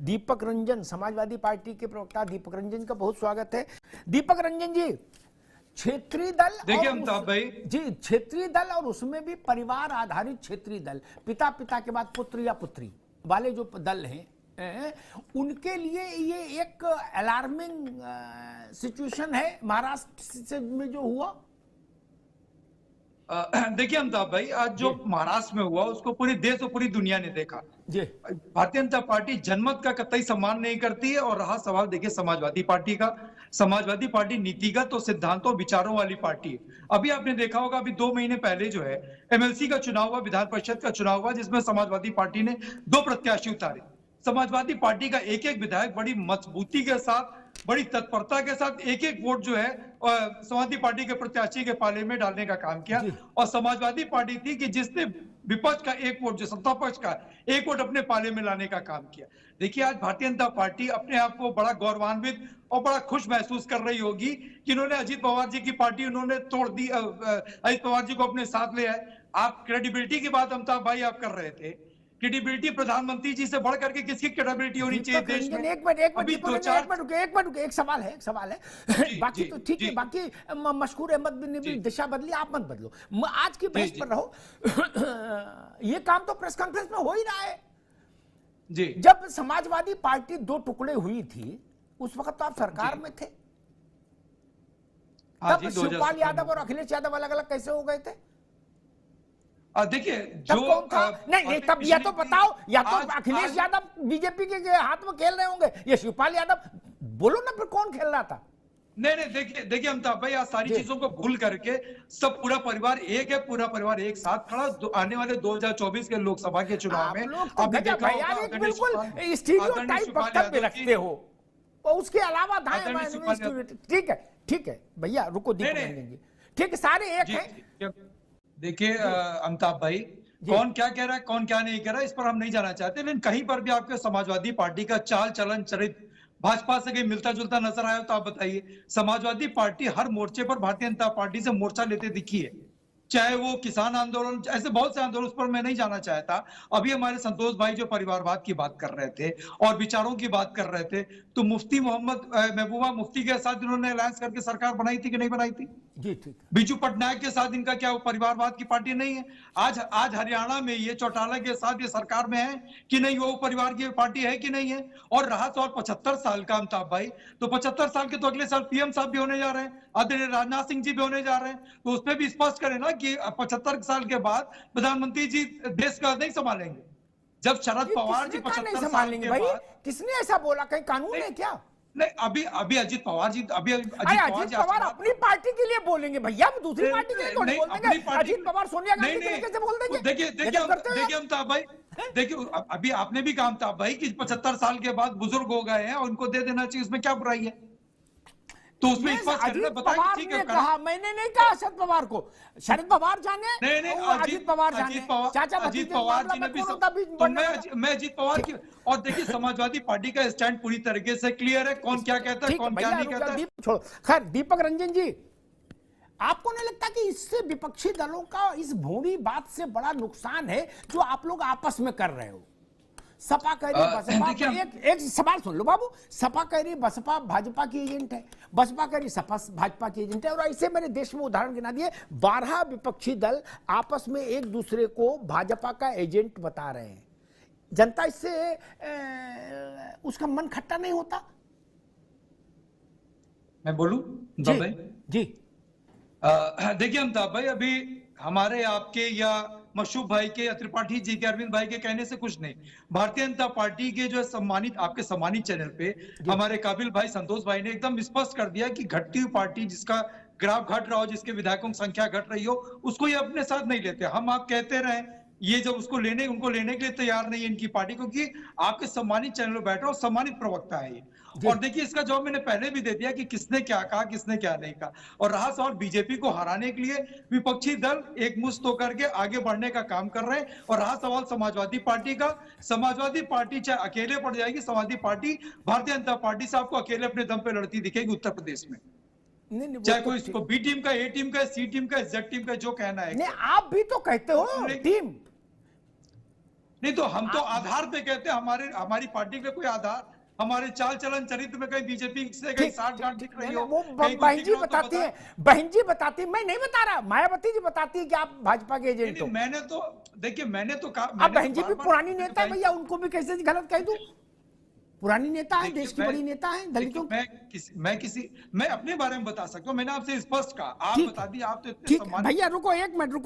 Deepak Ranjan, Samajwadi party के प्रवक्ता दीपक रंजन का बहुत स्वागत है। दीपक रंजन जी, क्षेत्रीय दल देखिए अमिताभ भाई जी, क्षेत्रीय दल और उसमें भी परिवार आधारित क्षेत्रीय दल, पिता के बाद पुत्र या पुत्री वाले जो दल हैं, उनके लिए ये एक अलार्मिंग सिचुएशन है महाराष्ट्र में जो हुआ। देखिए अमिताभ भाई, आज जो महाराष्ट्र में हुआ उसको पूरे देश और पूरी दुनिया ने देखा। जी, भारतीय जनता पार्टी जनमत का कतई सम्मान नहीं करती है। और रहा सवाल देखिए समाजवादी पार्टी का, समाजवादी पार्टी नीतिगत और सिद्धांतों और विचारों वाली पार्टी है। अभी आपने देखा होगा, अभी 2 महीने पहले जो है एमएलसी का चुनाव हुआ, विधान परिषद का चुनाव हुआ, जिसमें समाजवादी पार्टी ने 2 प्रत्याशी उतारे। समाजवादी पार्टी का एक एक विधायक बड़ी मजबूती के साथ, बड़ी तत्परता के साथ एक एक वोट जो है समाजवादी पार्टी के प्रत्याशी के पाले में डालने का काम किया। और समाजवादी पार्टी थी कि जिसने विपक्ष का एक वोट, जो सत्ता पक्ष का एक वोट अपने पाले में लाने का काम किया। देखिए आज भारतीय जनता पार्टी अपने आप को बड़ा गौरवान्वित और बड़ा खुश महसूस कर रही होगी कि इन्होंने अजीत पवार जी की पार्टी उन्होंने तोड़ दी, अजीत पवार जी को अपने साथ ले आए। आप क्रेडिबिलिटी की बात अमिताभ भाई आप कर रहे थे। क्रेडिबिलिटी प्रधानमंत्री जी से बढ़ करके किसकी क्रेडिबिलिटी होनी चाहिए देश में? एक मिनट, एक सवाल है बाकी तो ठीक है, बाकी मशहूर अहमद ने भी दिशा बदली, आप मत बदलो, आज की बहस पर रहो। ये काम तो प्रेस कॉन्फ्रेंस में हो ही रहा है जी। जब समाजवादी पार्टी 2 टुकड़े हुई थी उस वक्त तो आप सरकार में थे, तब शिवपाल यादव और अखिलेश यादव अलग अलग कैसे हो गए थे? देखिए जो नहीं, तब या तो बताओ, या तो अखिलेश यादव बीजेपी के हाथ में खेल रहे होंगे या शिवपाल यादव, बोलो ना फिर कौन खेल रहा था? नहीं, देखिए अमिताभ भाई, आज सारी चीजों को भूल करके सब पूरा परिवार एक है, पूरा परिवार एक साथ खड़ा आने वाले 2024 के लोकसभा के चुनाव में। आपने देखा होगा, बिल्कुल स्टीरियोटाइप वक्तव्य रखते हो, और उसके अलावा ठीक है भैया, रुको दीपक रंजन जी, ठीक है, सारे एक हैं। देखिए अमिताभ भाई, कौन क्या कह रहा है, कौन क्या नहीं कह रहा है, इस पर हम नहीं जाना चाहते, लेकिन कहीं पर भी आपके समाजवादी पार्टी का चाल चलन चरित्र भाजपा से कहीं मिलता जुलता नजर आया तो आप बताइए। समाजवादी पार्टी हर मोर्चे पर भारतीय जनता पार्टी से मोर्चा लेते दिखी है, चाहे वो किसान आंदोलन, ऐसे बहुत से आंदोलन, उस पर मैं नहीं जाना चाहता। अभी हमारे संतोष भाई जो परिवारवाद की बात कर रहे थे और विचारों की बात कर रहे थे, तो मुफ्ती मोहम्मद महबूबा मुफ्ती के साथ इन्होंने अलायंस करके सरकार बनाई थी कि नहीं बनाई थी? जी ठीक। बीजू पटनायक के साथ इनका क्या परिवारवाद की पार्टी नहीं है? आज हरियाणा में ये चौटाला के साथ ये सरकार में है कि नहीं? वो परिवार की पार्टी है कि नहीं है? और रहा सवाल 75 साल का अमिताभ भाई, तो 75 साल के तो अगले साल पीएम साहब भी होने जा रहे हैं, आदरणीय राजनाथ सिंह जी भी होने जा रहे हैं, तो उसमें भी स्पष्ट करें ना कि 75 साल के बाद प्रधानमंत्री जी देश का नहीं संभालेंगे। जब शरद पवार जी 75 साल के बाद, किसने ऐसा बोला? कहीं कानून है क्या? नहीं, अभी अजीत पवार जी, अजीत पवार अपनी पार्टी के लिए बोलेंगे भैया, दूसरी पार्टी के लिए थोड़ी बोल देंगे। अजीत पवार सोनिया गांधी के लिए कैसे बोल देंगे? देखिए अमिताभ भाई, देखिए अभी आपने भी कहा अमिताभ भाई कि 75 साल के बाद बुजुर्ग हो गए हैं और उनको दे देना चाहिए, उसमें क्या बुराई है? तो उसमें अजीत पवार ने कहा, मैंने नहीं कहा शरद पवार को। शरद पवार जाने, अजीत पवार जाने, चाचा अजीत पवार जी ने भी, तो मैं अजीत पवार की, और देखिए समाजवादी पार्टी का स्टैंड पूरी तरीके से क्लियर है, कौन क्या कहता है, कौन क्या नहीं कहता। छोड़ो, खैर दीपक रंजन जी, आपको नहीं लगता कि इससे विपक्षी दलों का इस भोड़ी बात से बड़ा नुकसान है जो आप लोग आपस में कर रहे हो? सपा कह रही बसपा, एक सवाल सुन लो बाबू, सपा कह रही बसपा भाजपा की एजेंट है, बसपा कह रही सपा भाजपा की एजेंट है, और ऐसे मैंने देश में उदाहरण गिना दिए। 12 विपक्षी दल आपस में एक दूसरे को भाजपा का एजेंट बता रहे हैं। जनता इससे उसका मन खट्टा नहीं होता? मैं बोलूं जी। देखिए अमिताभ भाई, अभी हमारे आपके या मशहूब भाई के या त्रिपाठी जी के, अरविंद भाई के कहने से कुछ नहीं, भारतीय जनता पार्टी के जो सम्मानित, आपके सम्मानित चैनल पे हमारे काबिल भाई संतोष भाई ने एकदम स्पष्ट कर दिया कि घटती हुई पार्टी, जिसका ग्राफ घट रहा हो, जिसके विधायकों की संख्या घट रही हो, उसको ये अपने साथ नहीं लेते। हम आप कहते रहे, ये जब उसको उनको लेने के लिए तैयार नहीं है इनकी पार्टी, क्योंकि आपके सम्मानित चैनल पर बैठा और सम्मानित प्रवक्ता है ये। और देखिए इसका जवाब मैंने पहले भी दे दिया कि किसने क्या कहा, किसने क्या नहीं कहा। और रहा सवाल बीजेपी को हराने के लिए विपक्षी दल एक मुश्त होकर के आगे बढ़ने का काम कर रहे हैं। और रहा सवाल समाजवादी पार्टी का, समाजवादी पार्टी चाहे अकेले पड़ जाएगी, समाजवादी पार्टी भारतीय जनता पार्टी से आपको अकेले अपने दम पे लड़ती दिखेगी उत्तर प्रदेश में, चाहे कोई इसको बी टीम का, ए टीम का, सी टीम का, जेड टीम का, जो कहना है। आप भी तो कहते हो टीम। नहीं तो हम तो आधार पे कहते हैं, हमारी पार्टी पे कोई आधार, हमारे चाल चलन चरित्र में कहीं बीजेपी से कहीं साठ गांठ दिख रही हो, वो बहन जी बताती है, बहन जी बताती है, मैं नहीं बता रहा, मायावती जी बताती है कि आप भाजपा के एजेंट हो। मैंने तो देखिए, मैंने तो कहा, अब बहन जी भी पुरानी नेता है भैया, उनको भी कैसे गलत कह दूं? पुरानी नेता है, देश की बड़ी नेता है दलितों। मैं अपने बारे में बता सकता हूँ, मैंने आपसे स्पष्ट कहा, आप बता दिए, आप तो इतने ठीक सम्मान। भैया रुको, 1 मिनट रुको।